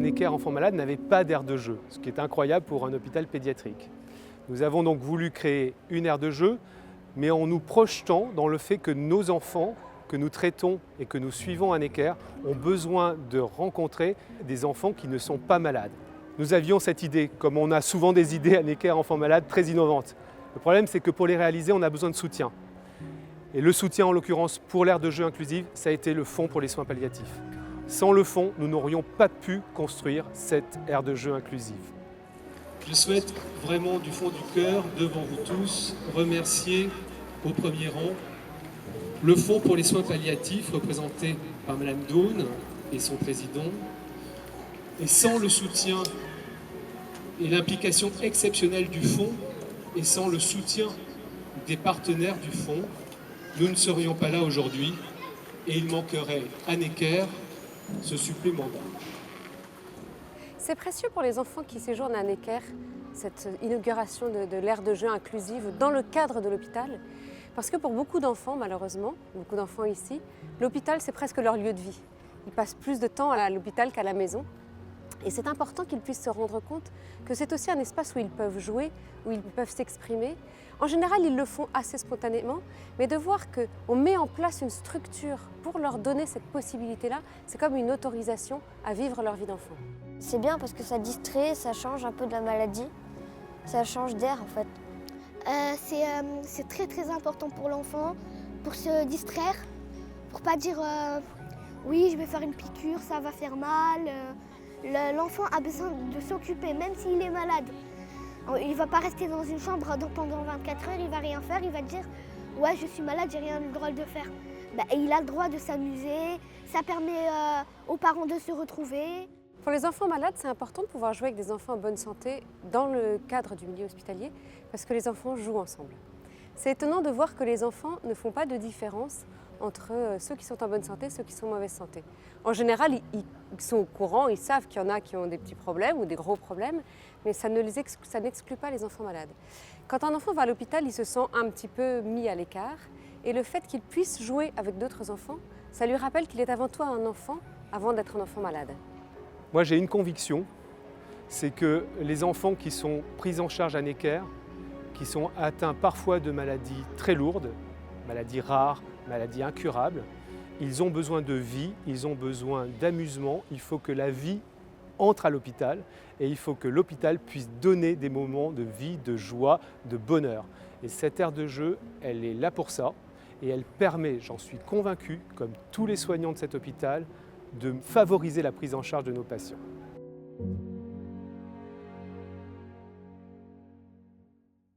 Necker Enfants Malades n'avait pas d'aire de jeu, ce qui est incroyable pour un hôpital pédiatrique. Nous avons donc voulu créer une aire de jeu, mais en nous projetant dans le fait que nos enfants que nous traitons et que nous suivons à Necker ont besoin de rencontrer des enfants qui ne sont pas malades. Nous avions cette idée, comme on a souvent des idées à Necker Enfants Malades très innovantes. Le problème, c'est que pour les réaliser, on a besoin de soutien. Et le soutien, en l'occurrence, pour l'aire de jeu inclusive, ça a été le fonds pour les soins palliatifs. Sans le fonds, nous n'aurions pas pu construire cette aire de jeu inclusive. Je souhaite vraiment du fond du cœur, devant vous tous, remercier au premier rang le Fonds pour les soins palliatifs, représenté par Madame Daune et son président. Et sans le soutien et l'implication exceptionnelle du Fonds, et sans le soutien des partenaires du Fonds, nous ne serions pas là aujourd'hui et il manquerait à Necker ce supplément d'âme. C'est précieux pour les enfants qui séjournent à Necker, cette inauguration de l'aire de jeu inclusive dans le cadre de l'hôpital. Parce que pour beaucoup d'enfants, malheureusement, beaucoup d'enfants ici, l'hôpital c'est presque leur lieu de vie. Ils passent plus de temps à l'hôpital qu'à la maison. Et c'est important qu'ils puissent se rendre compte que c'est aussi un espace où ils peuvent jouer, où ils peuvent s'exprimer. En général, ils le font assez spontanément, mais de voir qu'on met en place une structure pour leur donner cette possibilité-là, c'est comme une autorisation à vivre leur vie d'enfant. C'est bien parce que ça distrait, ça change un peu de la maladie, ça change d'air en fait. C'est très important pour l'enfant, pour se distraire, pour pas dire oui je vais faire une piqûre, ça va faire mal. L'enfant a besoin de s'occuper, même s'il est malade. Il ne va pas rester dans une chambre pendant 24 heures, il ne va rien faire, il va dire « ouais, je suis malade, j'ai rien le droit de faire ». Il a le droit de s'amuser, ça permet aux parents de se retrouver. Pour les enfants malades, c'est important de pouvoir jouer avec des enfants en bonne santé dans le cadre du milieu hospitalier parce que les enfants jouent ensemble. C'est étonnant de voir que les enfants ne font pas de différence entre ceux qui sont en bonne santé et ceux qui sont en mauvaise santé. En général, ils sont au courant, ils savent qu'il y en a qui ont des petits problèmes ou des gros problèmes, mais ça n'exclut pas les enfants malades. Quand un enfant va à l'hôpital, il se sent un petit peu mis à l'écart et le fait qu'il puisse jouer avec d'autres enfants, ça lui rappelle qu'il est avant tout un enfant avant d'être un enfant malade. Moi, j'ai une conviction, c'est que les enfants qui sont pris en charge à Necker, qui sont atteints parfois de maladies très lourdes, maladies rares, maladies incurables, ils ont besoin de vie, ils ont besoin d'amusement, il faut que la vie entre à l'hôpital et il faut que l'hôpital puisse donner des moments de vie, de joie, de bonheur. Et cette aire de jeu, elle est là pour ça et elle permet, j'en suis convaincu, comme tous les soignants de cet hôpital, de favoriser la prise en charge de nos patients.